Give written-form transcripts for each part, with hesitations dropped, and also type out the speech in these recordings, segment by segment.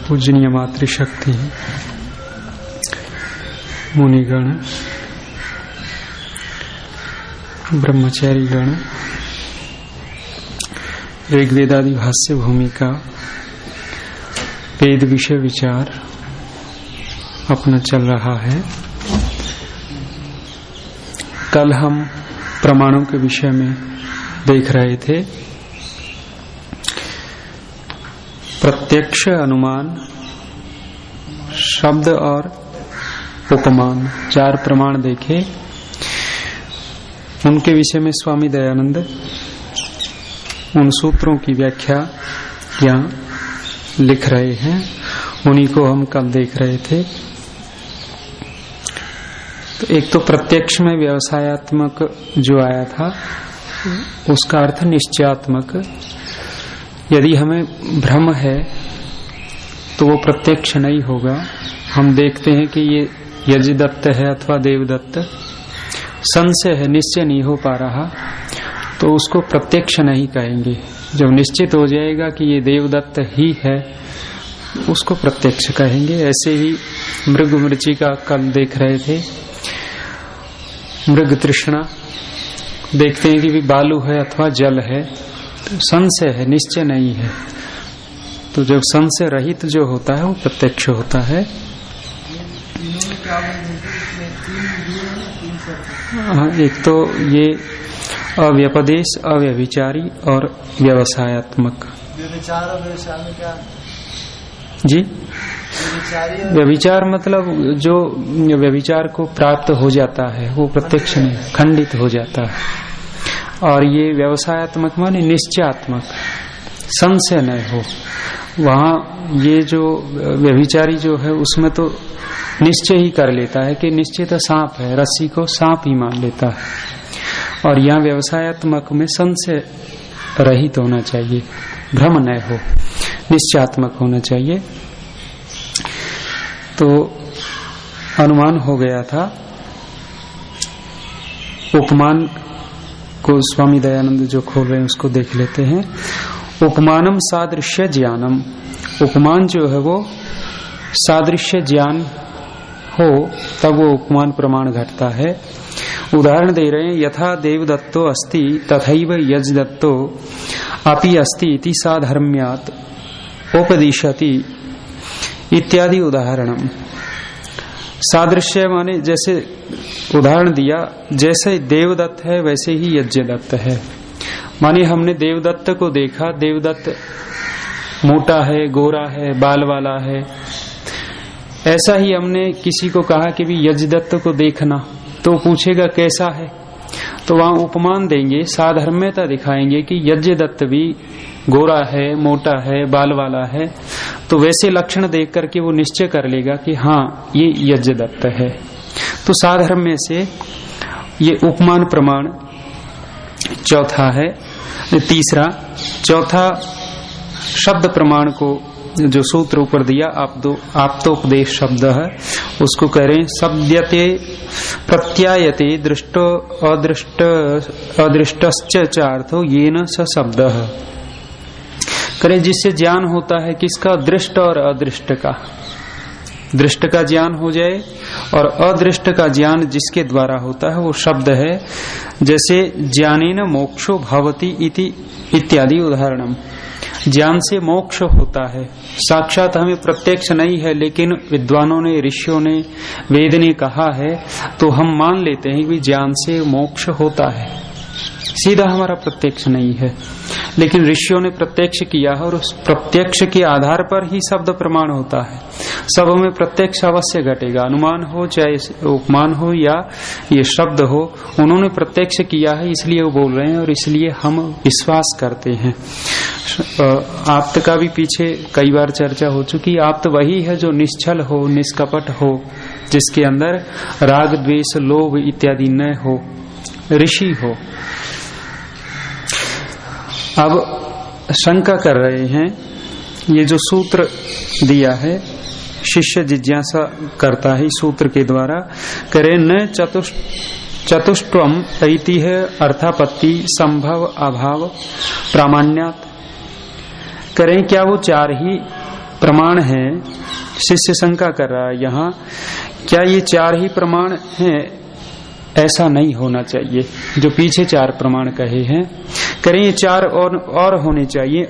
पूजनीय मातृशक्ति, मुनिगण, ब्रह्मचारी गण, ऋग्वेदादि भाष्य भूमिका, वेद विषय विचार अपना चल रहा है। कल हम प्रमाणों के विषय में देख रहे थे। प्रत्यक्ष, अनुमान, शब्द और उपमान, 4 प्रमाण देखे। उनके विषय में स्वामी दयानंद उन सूत्रों की व्याख्या यहाँ लिख रहे हैं। उन्हीं को हम कल देख रहे थे। तो एक तो प्रत्यक्ष में व्यवसायात्मक जो आया था, उसका अर्थ निश्चयात्मक। यदि हमें भ्रम है तो वो प्रत्यक्ष नहीं होगा। हम देखते हैं कि ये यजदत्त है अथवा देवदत्त, संशय है, निश्चय नहीं हो पा रहा, तो उसको प्रत्यक्ष नहीं कहेंगे। जब निश्चित हो जाएगा कि ये देवदत्त ही है, उसको प्रत्यक्ष कहेंगे। ऐसे ही मृग मृचिका कल देख रहे थे। मृग तृष्णा देखते हैं कि भी बालू है अथवा जल है, तो संशय है, निश्चय नहीं है। तो जब संशय रहित जो होता है वो प्रत्यक्ष होता है। हाँ, एक तो ये अव्यपदेश, अव्यभिचारी और व्यवसायात्मक। व्यभिचार और व्यवसाय में क्या जी? व्यभिचार मतलब जो व्यभिचार को प्राप्त हो जाता है वो प्रत्यक्ष नहीं, खंडित हो जाता है। और ये व्यवसायात्मक माने निश्चयात्मक, संशय न हो। वहां ये जो व्यभिचारी जो है उसमें तो निश्चय ही कर लेता है कि निश्चित सांप है, रस्सी को सांप ही मान लेता है। और यहाँ व्यवसायात्मक में संशय रहित होना चाहिए, भ्रम न हो, निश्चयात्मक होना चाहिए। तो अनुमान हो गया था। उपमान को स्वामी दयानंद जो खोल रहे हैं उसको देख लेते हैं। उपमानम सादृश्य ज्ञानम, उपमान जो है वो सादृश्य ज्ञान हो तब वो उपमान प्रमाण घटता है। उदाहरण दे रहे हैं, यथा देवदत्तो अस्ति तथैव यजदत्तो अपि अस्ति इति साधर्म्यात् उपदिशति इत्यादि उदाहरणम। सादृश्य माने जैसे उदाहरण दिया, जैसे देवदत्त है वैसे ही यज्ञदत्त है। माने हमने देवदत्त को देखा, देवदत्त मोटा है, गोरा है, बाल वाला है। ऐसा ही हमने किसी को कहा कि भी यज्ञदत्त को देखना, तो पूछेगा कैसा है, तो वहां उपमान देंगे, साधर्म्यता दिखाएंगे कि यज्ञदत्त भी गोरा है, मोटा है, बाल वाला है। तो वैसे लक्षण देख करके वो निश्चय कर लेगा कि हाँ ये यज्ञदत्त है। तो साधर्म्य से ये उपमान प्रमाण चौथा है। तीसरा, चौथा शब्द प्रमाण को जो सूत्र ऊपर दिया आप्तोपदेश शब्द है, उसको कह रहे हैं शब्दते प्रत्यायते दृष्टो अदृष्टश्च चार्थो येन स शब्दः। करें जिससे ज्ञान होता है किसका? दृष्ट और अदृष्ट का। दृष्ट का ज्ञान हो जाए और अदृष्ट का ज्ञान जिसके द्वारा होता है वो शब्द है। जैसे ज्ञानेन मोक्षो भवति इति इत्यादि उदाहरणम। ज्ञान से मोक्ष होता है, साक्षात हमें प्रत्यक्ष नहीं है, लेकिन विद्वानों ने, ऋषियों ने, वेद ने कहा है तो हम मान लेते हैं कि ज्ञान से मोक्ष होता है। सीधा हमारा प्रत्यक्ष नहीं है, लेकिन ऋषियों ने प्रत्यक्ष किया है और उस प्रत्यक्ष के आधार पर ही शब्द प्रमाण होता है। सब में प्रत्यक्ष अवश्य घटेगा, अनुमान हो चाहे उपमान हो या ये शब्द हो, उन्होंने प्रत्यक्ष किया है इसलिए वो बोल रहे हैं और इसलिए हम विश्वास करते हैं। आप्त का भी पीछे कई बार चर्चा हो चुकी। आप्त वही है जो निश्चल हो, निष्कपट हो, जिसके अंदर राग द्वेष लोभ इत्यादि न हो, ऋषि हो। अब शंका कर रहे हैं, ये जो सूत्र दिया है शिष्य जिज्ञासा करता है सूत्र के द्वारा, करे न चतुष्टवम ऐतिह्य अर्थापत्ति संभव अभाव प्रामाण्यात। करें क्या वो चार ही प्रमाण हैं? शिष्य शंका कर रहा है यहाँ, क्या ये चार ही प्रमाण हैं? ऐसा नहीं होना चाहिए। जो पीछे चार प्रमाण कहे हैं, करें ये चार और होने चाहिए।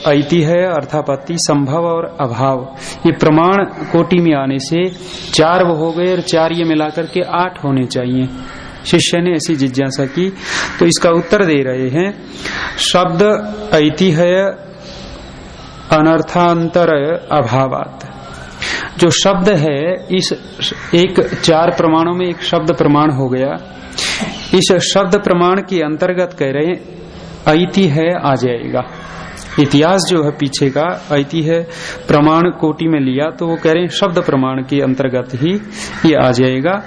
ऐतिह्य अर्थापत्ति संभव और अभाव, ये प्रमाण कोटि में आने से चार वो हो गए और चार ये मिलाकर के 8 होने चाहिए। शिष्य ने ऐसी जिज्ञासा की तो इसका उत्तर दे रहे हैं, शब्द ऐतिह्य अनर्थांतर अभावात। जो शब्द है, इस एक चार प्रमाणों में एक शब्द प्रमाण हो गया, इस शब्द प्रमाण के अंतर्गत कह रहे हैं ऐतिह्य आ जाएगा। इतिहास जो है पीछे का ऐतिह्य प्रमाण कोटि में लिया तो वो कह रहे हैं शब्द प्रमाण के अंतर्गत ही ये आ जाएगा।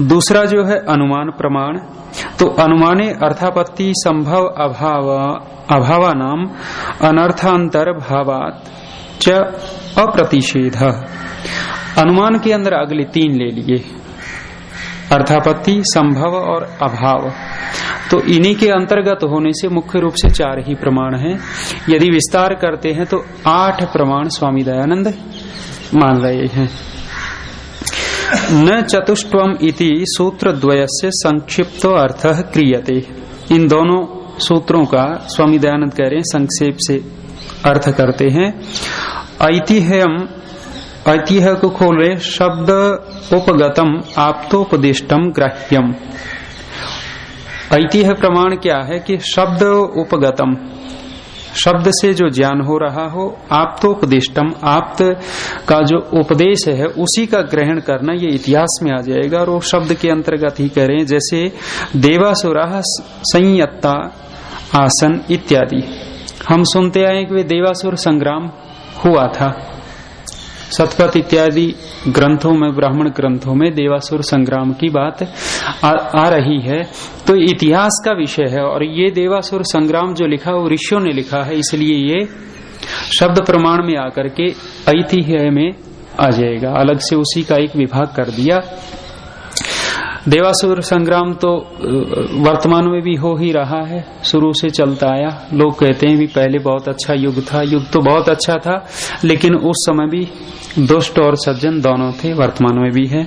दूसरा जो है अनुमान प्रमाण, तो अनुमाने अर्थापत्ति संभव अभावा नाम अनर्थांतर भावात च अप्रतिषेध। अनुमान के अंदर अगले 3 ले लिए, अर्थापत्ति संभव और अभाव, तो इन्हीं के अंतर्गत होने से मुख्य रूप से 4 ही प्रमाण हैं। यदि विस्तार करते हैं तो 8 प्रमाण स्वामी दयानंद मान रहे हैं। न चतुष्टवम इति सूत्र द्वयस्य संक्षिप्तो अर्थ क्रियते। इन दोनों सूत्रों का स्वामी दयानंद कह रहे हैं संक्षेप से अर्थ करते हैं। ऐतिह्य को खोल रहे, शब्द उपगतम आप्तोपदिष्टम ग्राह्यम। ऐतिह्य प्रमाण क्या है कि शब्द उपगतम, शब्द से जो ज्ञान हो रहा हो, आप्तोपदिष्टम, आप्त का जो उपदेश है उसी का ग्रहण करना, ये इतिहास में आ जाएगा और वो शब्द के अंतर्गत ही कह रहे हैं। जैसे देवासुरा संयत्ता आसन इत्यादि, हम सुनते आए कि वे देवासुर संग्राम हुआ था। शतपथ इत्यादि ग्रंथों में, ब्राह्मण ग्रंथों में देवासुर संग्राम की बात आ रही है, तो इतिहास का विषय है। और ये देवासुर संग्राम जो लिखा वो ऋषियों ने लिखा है, इसलिए ये शब्द प्रमाण में आकर के ऐतिह्य में आ जाएगा। अलग से उसी का एक विभाग कर दिया। देवासुर संग्राम तो वर्तमान में भी हो ही रहा है, शुरू से चलता आया। लोग कहते हैं भी पहले बहुत अच्छा युग था, युग तो बहुत अच्छा था, लेकिन उस समय भी दुष्ट और सज्जन दोनों थे, वर्तमान में भी है।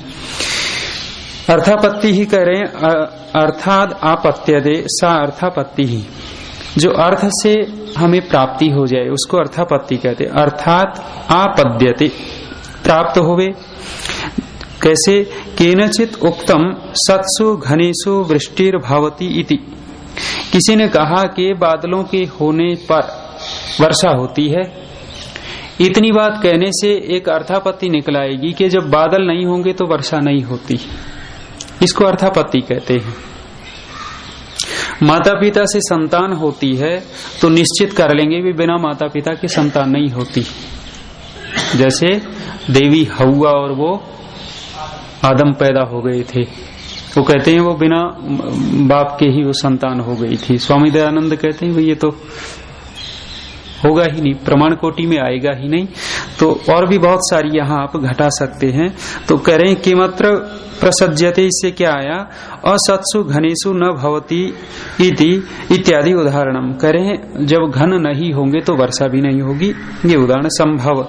अर्थापत्ति ही कह रहे हैं, अर्थात आपत्त्यदे सा अर्थापत्ति ही, जो अर्थ से हमें प्राप्ति हो जाए उसको अर्थापत्ति कहते। अर्थात आपद्यते, प्राप्त होवे। कैसे? केनचित उक्तम सत्सु घनेषु वृष्टिर भवति इति। किसी ने कहा कि बादलों के होने पर वर्षा होती है। इतनी बात कहने से एक अर्थापत्ति निकल आएगी कि जब बादल नहीं होंगे तो वर्षा नहीं होती। इसको अर्थापत्ति कहते हैं। माता पिता से संतान होती है तो निश्चित कर लेंगे भी बिना माता पिता के संतान नहीं होती। जैसे देवी हव्वा और वो आदम पैदा हो गए थे, वो कहते हैं वो बिना बाप के ही वो संतान हो गई थी। स्वामी दयानंद कहते हैं ये तो होगा ही नहीं, प्रमाण कोटि में आएगा ही नहीं। तो और भी बहुत सारी यहाँ आप घटा सकते हैं। तो कह रहे हैं कि मात्र प्रसज्यते, इससे क्या आया? असत्सु घनेषु न भवति इति इत्यादि उदाहरणम। कह रहे हैं जब घन नहीं होंगे तो वर्षा भी नहीं होगी। ये उदाहरण संभव,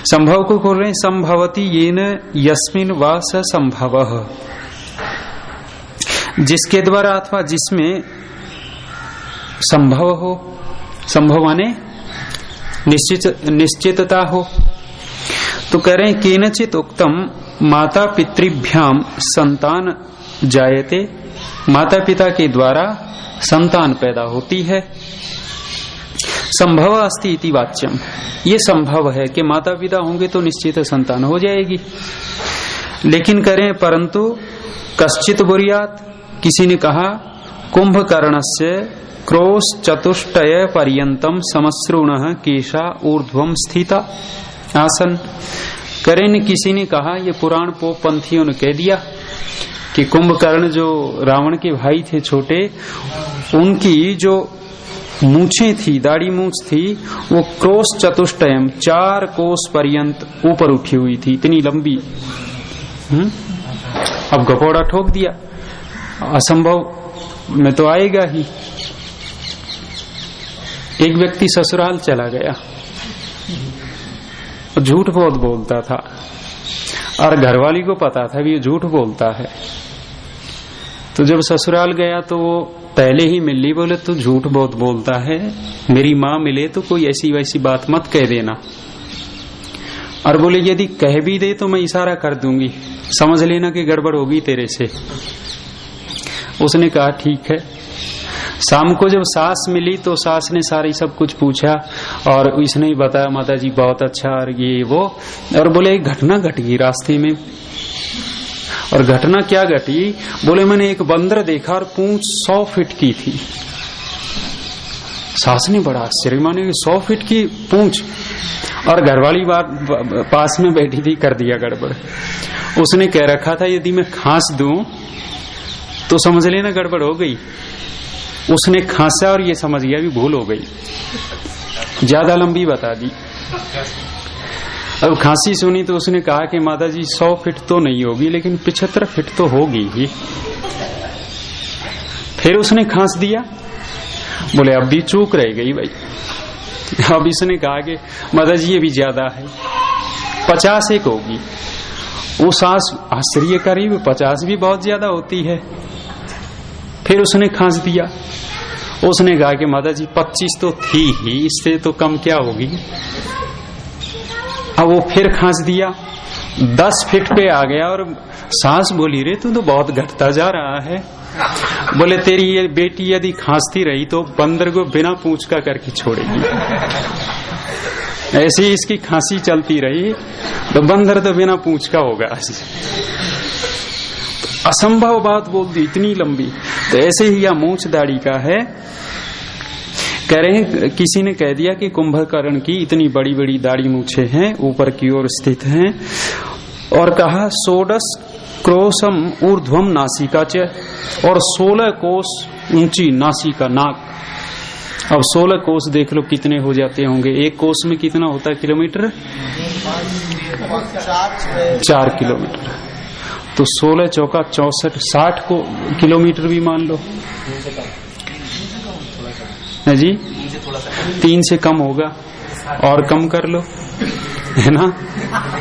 संभव को खोल रहे हैं। संभवति येन यस्मिन वा स संभवः, जिसके द्वारा अथवा जिसमें संभव हो। संभव माने निश्चितता हो। तो कह रहे हैं केनचित उक्तम माता पितृभ्याम संतान जायते, माता पिता के द्वारा संतान पैदा होती है। संभव अस्ति इति वाच्यम, ये संभव है कि माता पिता होंगे तो निश्चित संतान हो जाएगी। लेकिन करें परंतु कश्चित बुर्यात, किसी ने कहा कुंभकर्णस्य क्रोश चतुष्टय पर्यंतम समश्रुण केशा ऊर्ध्वम स्थिता आसन। करें किसी ने कहा, ये पुराण पोप पंथियों ने कह दिया कि कुंभकर्ण जो रावण के भाई थे छोटे, उनकी जो मूछें थी, दाढ़ी मूछ थी, वो क्रोश चतुष्टयम 4 कोस पर्यंत ऊपर उठी हुई थी, इतनी लंबी। अब गपोड़ा ठोक दिया, असंभव में तो आएगा ही। एक व्यक्ति ससुराल चला गया, झूठ बहुत बोलता था और घरवाली को पता था भी ये झूठ बोलता है। तो जब ससुराल गया तो वो पहले ही मिल ली, बोले तू झूठ बहुत बोलता है, मेरी माँ मिले तो कोई ऐसी वैसी बात मत कह देना। और बोले यदि कह भी दे तो मैं इशारा कर दूंगी, समझ लेना कि गड़बड़ होगी तेरे से। उसने कहा ठीक है। शाम को जब सास मिली तो सास ने सारी सब कुछ पूछा और इसने ही बताया माता जी बहुत अच्छा और ये वो, और बोले एक घटना घट गई रास्ते में। और घटना क्या घटी? बोले मैंने एक बंदर देखा और पूंछ 100 फीट की थी। सास ने बड़ा आश्चर्य माने 100 फीट की पूंछ, और घरवाली बात पास में बैठी थी, कर दिया गड़बड़। उसने कह रखा था यदि मैं खांस दूं तो समझ लेना गड़बड़ हो गई। उसने खांसा और ये समझ गया भी भूल हो गई, ज्यादा लंबी बता दी। अब खांसी सुनी तो उसने कहा कि माता जी 100 फीट तो नहीं होगी लेकिन 75 फीट तो होगी ही। फिर उसने खांस दिया, बोले अब भी चूक रह गई भाई। अब इसने कहा कि माता जी ये भी ज्यादा है, 50 एक होगी। वो सास आश्चर्य करी, 50 भी बहुत ज्यादा होती है। फिर उसने खांस दिया, उसने कहा कि माता जी 25 तो थी ही, इससे तो कम क्या होगी। अब वो फिर खांस दिया, 10 फीट पे आ गया और सास बोली रे तू तो बहुत घटता जा रहा है। बोले तेरी ये बेटी यदि खांसती रही तो बंदर को बिना पूंछ का करके छोड़ेगी। ऐसे ही इसकी खांसी चलती रही तो बंदर तो बिना पूंछ का होगा। असंभव बात बोल दी इतनी लंबी। तो ऐसे ही यह मूंछ दाढ़ी का है। कह रहे हैं किसी ने कह दिया कि कुंभकर्ण की इतनी बड़ी बड़ी दाढ़ी मूछे हैं, ऊपर की ओर स्थित हैं, और कहा 16 क्रोशम ऊर्ध्वम नासिका च, और 16 कोस ऊंची नासिका नाक। अब 16 कोस देख लो कितने हो जाते होंगे, एक कोस में कितना होता है किलोमीटर? 4 किलोमीटर। तो 16 चौका 64, 60 को किलोमीटर भी मान लो है जी। 3 से कम होगा और कम कर लो, है ना।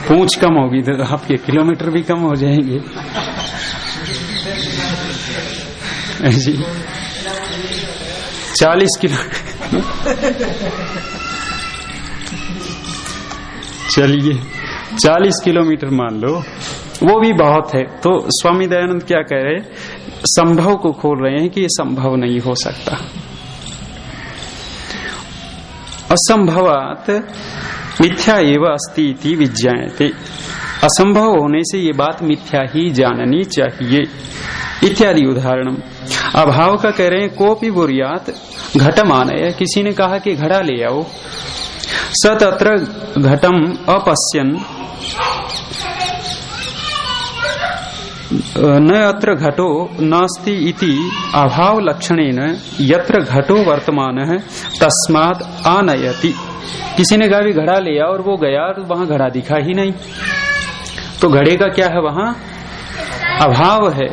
पूंछ कम होगी तो आपके किलोमीटर भी कम हो जाएंगे जी। 40 किलो चलिए 40 किलोमीटर मान लो, वो भी बहुत है। तो स्वामी दयानंद क्या कह रहे, संभव को खोल रहे हैं कि ये संभव नहीं हो सकता। असंभवात मिथ्या एव अस्ति इति विज्ञायते, असंभव होने से ये बात मिथ्या ही जाननी चाहिए। इत्यादि उदाहरणम। अभाव का कह रहे हैं कोपि बुर्यात घटमानय, किसी ने कहा कि घड़ा ले आओ। स तत्र घटम अपश्यन न अत्र घटो नास्ति इति अभाव लक्षणेन यत्र घटो वर्तमान तस्मात् आनयति। किसी ने कहा भी घड़ा ले आओ, और वो गया और वहां घड़ा दिखा ही नहीं, तो घड़े का क्या है, वहां अभाव है।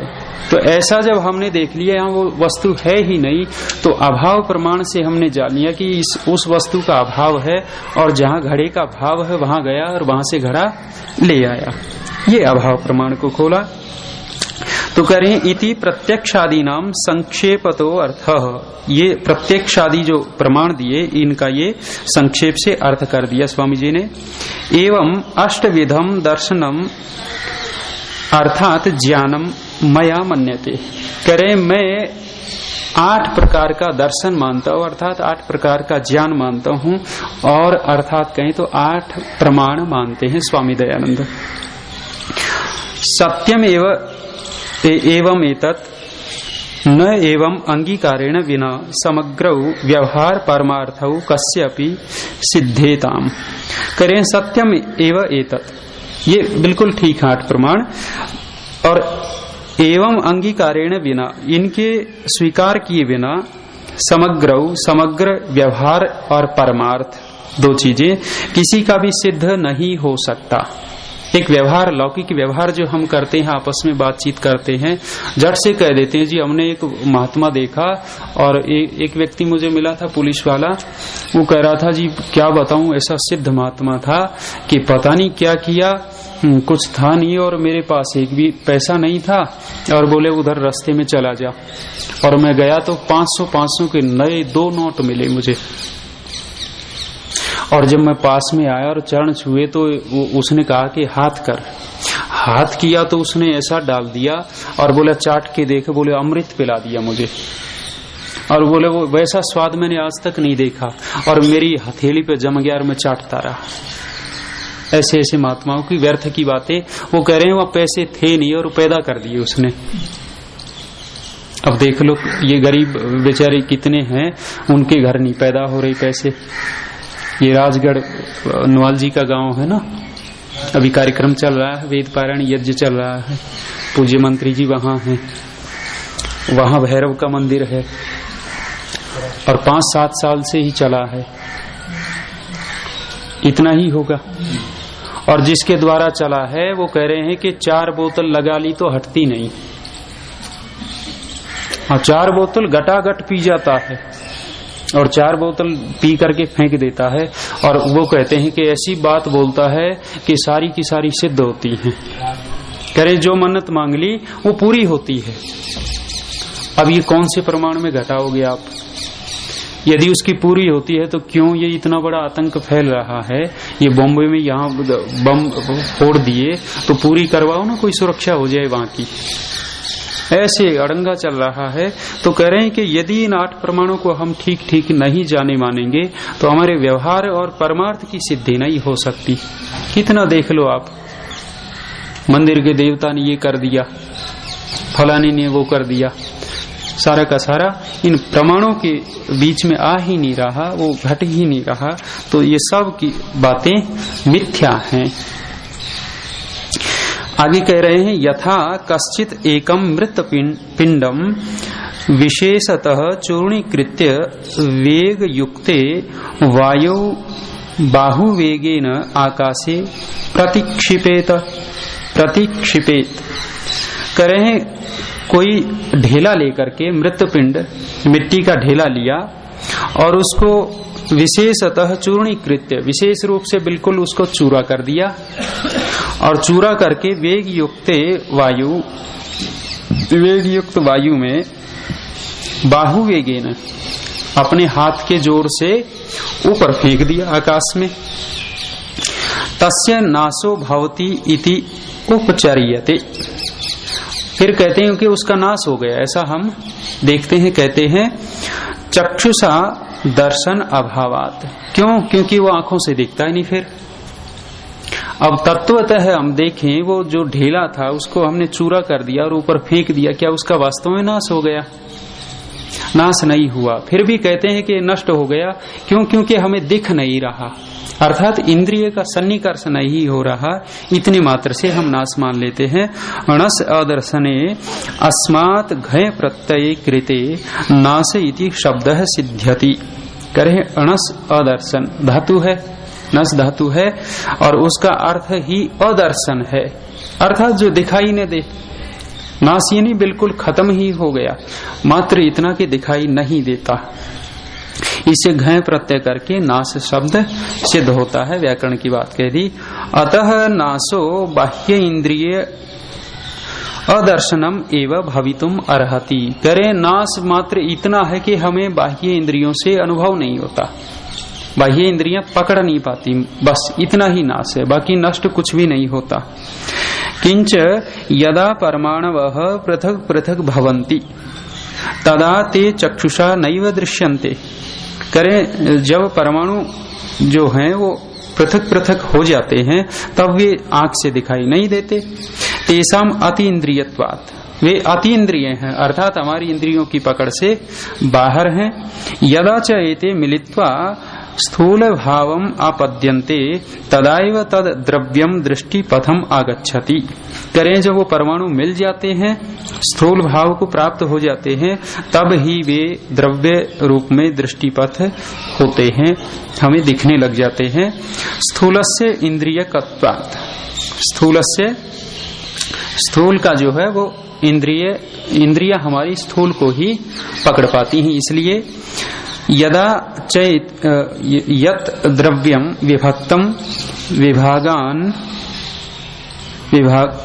तो ऐसा जब हमने देख लिया यहाँ वो वस्तु है ही नहीं, तो अभाव प्रमाण से हमने जान लिया कि उस वस्तु का अभाव है, और जहाँ घड़े का भाव है वहां गया और वहां से घड़ा ले आया। ये अभाव प्रमाण को खोला। तो कह रहे हैं इति प्रत्यक्षादि नाम संक्षेपतो अर्थ, ये प्रत्यक्षादि जो प्रमाण दिए इनका ये संक्षेप से अर्थ कर दिया स्वामी जी ने। एवं अष्टविधम दर्शनम अर्थात ज्ञानम मया मन्यते, कह रहे मैं 8 प्रकार का दर्शन मानता हूं, अर्थात 8 प्रकार का ज्ञान मानता हूं, और अर्थात कहें तो 8 प्रमाण मानते हैं स्वामी दयानंद। सत्यम एवं एतत् न एवं अंगीकारेण विना समग्र व्यवहार परमार्थौ कस्यापि सिद्धेताम। करें सत्यम एवं एतत्, ये बिल्कुल ठीक है 8 प्रमाण, और एवं अंगीकारेण बिना, इनके स्वीकार किए बिना, समग्र व्यवहार और परमार्थ, 2 चीजें किसी का भी सिद्ध नहीं हो सकता। एक व्यवहार, लौकिक व्यवहार जो हम करते हैं, आपस में बातचीत करते हैं, झट से कह देते हैं जी हमने एक महात्मा देखा, और एक व्यक्ति मुझे मिला था पुलिस वाला, वो कह रहा था जी क्या बताऊं, ऐसा सिद्ध महात्मा था कि पता नहीं क्या किया, कुछ था नहीं और मेरे पास एक भी पैसा नहीं था, और बोले उधर रास्ते में चला जा, और मैं गया तो 500 के नए 2 नोट मिले मुझे, और जब मैं पास में आया और चरण छुए तो उसने कहा कि हाथ कर, हाथ किया तो उसने ऐसा डाल दिया और बोला चाट के देखे, बोले अमृत पिला दिया मुझे, और बोले वो वैसा स्वाद मैंने आज तक नहीं देखा, और मेरी हथेली पे जम गया और मैं चाटता रहा। ऐसे ऐसे महात्माओं की व्यर्थ की बातें वो कह रहे हैं, वह पैसे थे नहीं और पैदा कर दिए उसने। अब देख लो ये गरीब बेचारे कितने हैं, उनके घर नहीं पैदा हो रही पैसे। ये राजगढ़ नवाल जी का गांव है ना, अभी कार्यक्रम चल रहा है, वेद पारायण यज्ञ चल रहा है, पूज्य मंत्री जी वहां हैं, वहां भैरव का मंदिर है, और 5-7 साल से ही चला है, इतना ही होगा। और जिसके द्वारा चला है वो कह रहे हैं कि 4 बोतल लगा ली तो हटती नहीं, और 4 बोतल गटागट पी जाता है, और 4 बोतल पी करके फेंक देता है, और वो कहते हैं कि ऐसी बात बोलता है कि सारी की सारी सिद्ध होती है। करे जो मन्नत मांग ली वो पूरी होती है। अब ये कौन से प्रमाण में घटाओगे आप? यदि उसकी पूरी होती है तो क्यों ये इतना बड़ा आतंक फैल रहा है? ये बॉम्बे में यहाँ बम फोड़ दिए तो पूरी करवाओ ना, कोई सुरक्षा हो जाए वहां की। ऐसे अड़ंगा चल रहा है। तो कह रहे हैं कि यदि इन 8 प्रमाणों को हम ठीक ठीक नहीं जाने मानेंगे तो हमारे व्यवहार और परमार्थ की सिद्धि नहीं हो सकती। कितना देख लो आप, मंदिर के देवता ने ये कर दिया, फलाने ने वो कर दिया, सारा का सारा इन प्रमाणों के बीच में आ ही नहीं रहा, वो घट ही नहीं रहा। तो ये सब की बातें मिथ्या हैं। आगे कह रहे हैं यथा कश्चित एकम मृत पिंडम विशेषतः चूर्णीकृत्य वेग युक्ते वायु बाहुवेगेन आकाशे प्रतिक्षिपेत। कह रहे हैं कोई ढेला लेकर के, मृत पिंड मिट्टी का ढेला लिया और उसको विशेषतः चूर्णीकृत्य, विशेष रूप से बिल्कुल उसको चूरा कर दिया, और चूरा करके वेग युक्त वायु में बाहुवेगेन अपने हाथ के जोर से ऊपर फेंक दिया आकाश में। तस्य नाशो भवति इति उपचर्यते। फिर कहते हैं कि उसका नाश हो गया, ऐसा हम देखते हैं। कहते हैं चक्षुषा दर्शन अभावात। क्यों? क्योंकि वो आंखों से दिखता ही नहीं। फिर अब तत्वतः हम देखें, वो जो ढेला था उसको हमने चूरा कर दिया और ऊपर फेंक दिया, क्या उसका वास्तव में नाश हो गया? नाश नहीं हुआ। फिर भी कहते हैं कि नष्ट हो गया। क्यों? क्योंकि हमें दिख नहीं रहा, अर्थात इंद्रिय का सन्निकर्ष नहीं हो रहा, इतने मात्र से हम नाश मान लेते हैं। अणस अदर्शने अस्मात् घय प्रत्यय कृते नाश इति शब्दः सिद्ध्यति। करे अणस अदर्शन धातु है, नस धातु है, और उसका अर्थ ही अदर्शन है, अर्थात जो दिखाई न दे। नाश यानी बिल्कुल खत्म ही हो गया, मात्र इतना कि दिखाई नहीं देता। इसे घय प्रत्यय करके नाश शब्द सिद्ध होता है। व्याकरण की बात कह दी। अतः नाशो बाह्य इंद्रिय अदर्शनम एवं भवितुम अर्हति। करे नाश मात्र इतना है कि हमें बाह्य इंद्रियों से अनुभव नहीं होता, बाह्य इंद्रियां पकड़ नहीं पाती, बस इतना ही नाश है, बाकी नष्ट कुछ भी नहीं होता। किंच यदा परमाणवः पृथक पृथक भवन्ति, तदा ते चक्षुषा नैव दृश्यन्ते। करें जब परमाणु जो हैं वो पृथक पृथक हो जाते हैं तब वे आंख से दिखाई नहीं देते। तेसाम अतीन्द्रियत्वात्, वे अतीन्द्रिय हैं अर्थात हमारी इंद्रियों की पकड़ से बाहर हैं। यदा च एते मिलित्वा स्थूल भावम आपद्यन्ते तदाइव तद द्रव्यम दृष्टि पथम आगच्छति। करें जब वो परमाणु मिल जाते हैं, स्थूल भाव को प्राप्त हो जाते हैं, तब ही वे द्रव्य रूप में दृष्टिपथ होते हैं, हमें दिखने लग जाते हैं। स्थूलस्य इंद्रियकत्वात्, स्थूलस्य, स्थूल का जो है वो इंद्रिय हमारी स्थूल को ही पकड़ पाती हैं। इसलिए यदा चैत यत द्रव्यम विभक्तम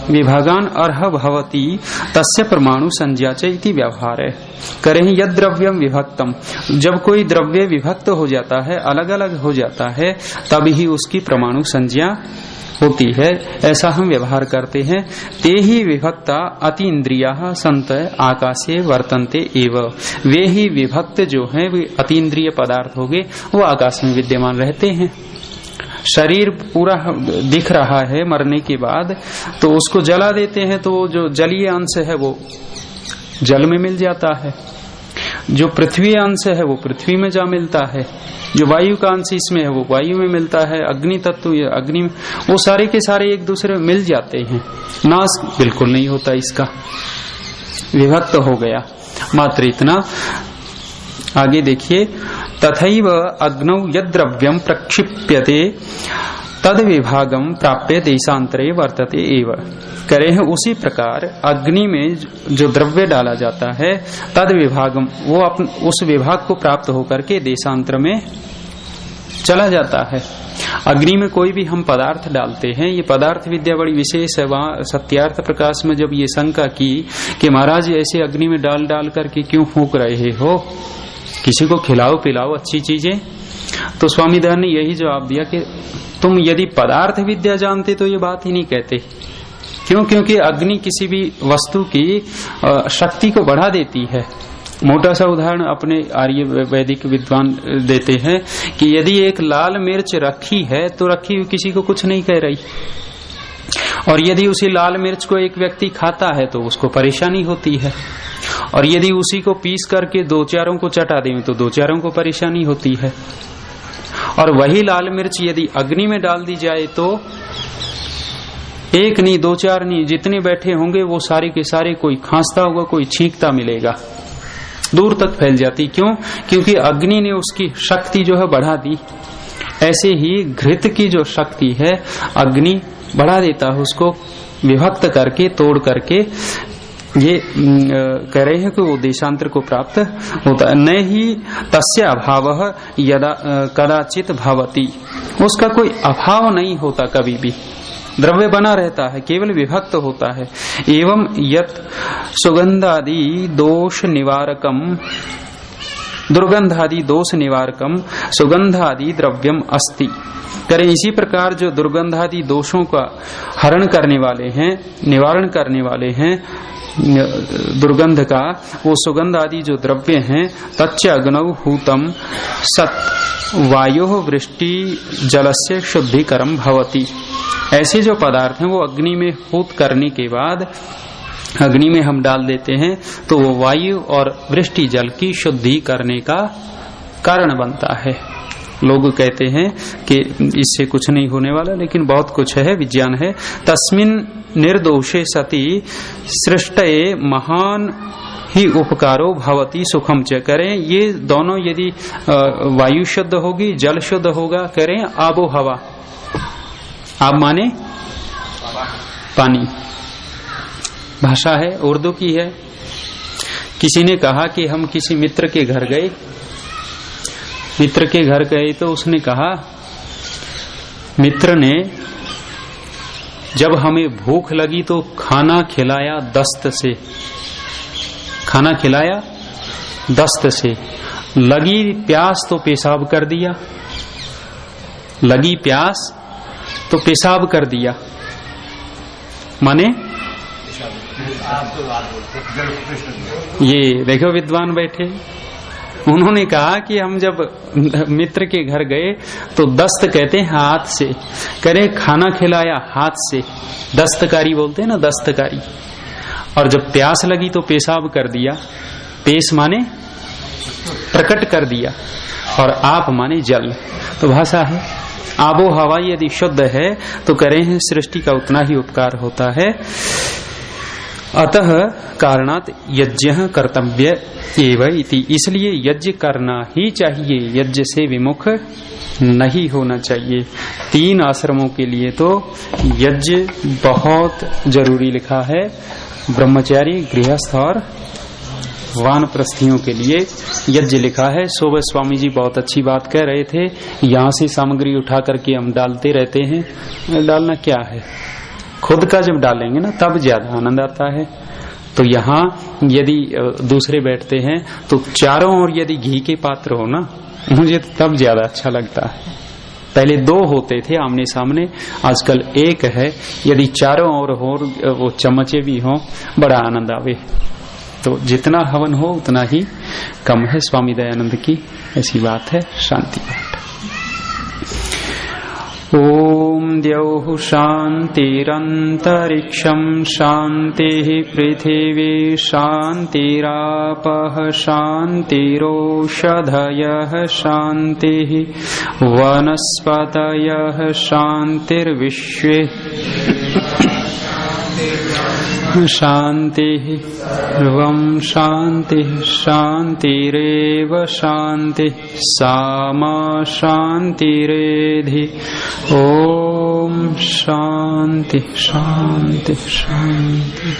विभागान अर्ह भवति तस्य परमाणु संज्ञा च इति व्यवहार है। करें यद द्रव्यम विभक्तम, जब कोई द्रव्य विभक्त हो जाता है, अलग अलग हो जाता है, तब ही उसकी परमाणु संज्ञा होती है, ऐसा हम व्यवहार करते हैं। ते ही विभक्ता अतीन्द्रिया संत आकाशे वर्तन्ते एव, वे ही विभक्त जो हैं वे अतीन्द्रिय पदार्थ हो गए, वो आकाश में विद्यमान रहते हैं। शरीर पूरा दिख रहा है मरने के बाद, तो उसको जला देते हैं तो जो जलीय अंश है वो जल में मिल जाता है, जो पृथ्वी अंश है वो पृथ्वी में जा मिलता है, जो वायु का अंश इसमें है वो वायु में मिलता है, अग्नि तत्व अग्नि में, वो सारे के सारे एक दूसरे में मिल जाते हैं। नाश बिल्कुल नहीं होता, इसका विभक्त हो गया। मात्र इतना। आगे देखिए, तथैव अग्नौ यद द्रव्यम प्रक्षिप्यते तद विभागम प्राप्य देशांतरे वर्तते एव। करे हैं उसी प्रकार अग्नि में जो द्रव्य डाला जाता है, तद विभागम, वो उस विभाग को प्राप्त होकर के देशांतर में चला जाता है। अग्नि में कोई भी हम पदार्थ डालते हैं, ये पदार्थ विद्या बड़ी विशेष है। वहां सत्यार्थ प्रकाश में जब ये शंका की कि महाराज ऐसे अग्नि में डाल डाल करके क्यों फूंक रहे हो, किसी को खिलाओ पिलाओ अच्छी चीजें, तो स्वामी दयानंद ने यही जवाब दिया कि तुम यदि पदार्थ विद्या जानते तो ये बात ही नहीं कहते। क्यों? क्योंकि अग्नि किसी भी वस्तु की शक्ति को बढ़ा देती है। मोटा सा उदाहरण अपने आर्य वैदिक विद्वान देते हैं कि यदि एक लाल मिर्च रखी है तो रखी हुई किसी को कुछ नहीं कह रही, और यदि उसी लाल मिर्च को एक व्यक्ति खाता है तो उसको परेशानी होती है, और यदि उसी को पीस करके दो चारों को चटा दें तो दो चारों को परेशानी होती है। और वही लाल मिर्च यदि अग्नि में डाल दी जाए तो एक नहीं, दो चार नहीं, जितने बैठे होंगे वो सारे के सारे, कोई खांसता होगा, कोई छींकता मिलेगा, दूर तक फैल जाती। क्यों? क्योंकि अग्नि ने उसकी शक्ति जो है बढ़ा दी। ऐसे ही घृत की जो शक्ति है अग्नि बढ़ा देता है, उसको विभक्त करके तोड़ करके ये कह रहे हैं कि वो देशांतर को प्राप्त होता है। न ही तस्य अभाव यदा कदाचित भवति, उसका कोई अभाव नहीं होता, कभी भी द्रव्य बना रहता है, केवल विभक्त होता है। एवं यत सुगंधादि दोष निवारकम, दुर्गंधादि दोष निवारकम सुगंधादि द्रव्यम अस्ति। करें इसी प्रकार जो दुर्गंधादि दोषों का हरण करने वाले हैं, निवारण करने वाले हैं दुर्गंध का, वो सुगंध आदि जो द्रव्य हैं, तच्च अग्नौ हूतम सत वायु वृष्टि जलस्य शुद्धिकरम भवति। ऐसे जो पदार्थ हैं वो अग्नि में हूत करने के बाद अग्नि में हम डाल देते हैं तो वो वायु और वृष्टि जल की शुद्धि करने का कारण बनता है। लोग कहते हैं कि इससे कुछ नहीं होने वाला, लेकिन बहुत कुछ है, विज्ञान है। तस्मिन निर्दोषे सति सृष्टये महान ही उपकारो भवति सुखम च। करें ये दोनों यदि वायु शुद्ध होगी, जल शुद्ध होगा, करें आबो हवा, आप माने पानी, भाषा है उर्दू की है। किसी ने कहा कि हम किसी मित्र के घर गए, मित्र के घर गए तो उसने कहा, मित्र ने जब हमें भूख लगी तो खाना खिलाया दस्त से, खाना खिलाया दस्त से, लगी प्यास तो पेशाब कर दिया, लगी प्यास तो पेशाब कर दिया, माने ये देखो विद्वान बैठे, उन्होंने कहा कि हम जब मित्र के घर गए तो दस्त कहते हैं हाथ से, करे खाना खिलाया हाथ से, दस्तकारी बोलते हैं ना, दस्तकारी। और जब प्यास लगी तो पेशाब कर दिया, पेश माने प्रकट कर दिया, और आप माने जल। तो भाषा है, आबो हवा यदि शुद्ध है तो करें हैं सृष्टि का उतना ही उपकार होता है। अतः कारणात यज्ञ कर्तव्य एवं इति, इसलिए यज्ञ करना ही चाहिए, यज्ञ से विमुख नहीं होना चाहिए। 3 आश्रमों के लिए तो यज्ञ बहुत जरूरी लिखा है, ब्रह्मचारी, गृहस्थ और वानप्रस्थियों के लिए यज्ञ लिखा है। सुबह स्वामी जी बहुत अच्छी बात कह रहे थे, यहाँ से सामग्री उठा करके हम डालते रहते हैं, डालना क्या है, खुद का जब डालेंगे ना तब ज्यादा आनंद आता है। तो यहाँ यदि दूसरे बैठते हैं तो चारों ओर यदि घी के पात्र हो ना, मुझे तो तब ज्यादा अच्छा लगता है। पहले 2 होते थे आमने सामने, आजकल 1 है। यदि चारों ओर हो वो चम्मचे भी हो, बड़ा आनंद आवे। तो जितना हवन हो उतना ही कम है, स्वामी दयानंद की ऐसी बात है। शांति पाठ। ओम द्यौः शान्तिरन्तरिक्षं शान्तिः पृथिवी शान्तिरापः शान्तिरोषधयः शान्तिः वनस्पतयः शान्तिर्विश्वे शान्तिः सर्वं शान्तिः शान्तिरेव शान्तिः सामा शान्तिरेधि। ओम शान्ति शान्ति शान्ति।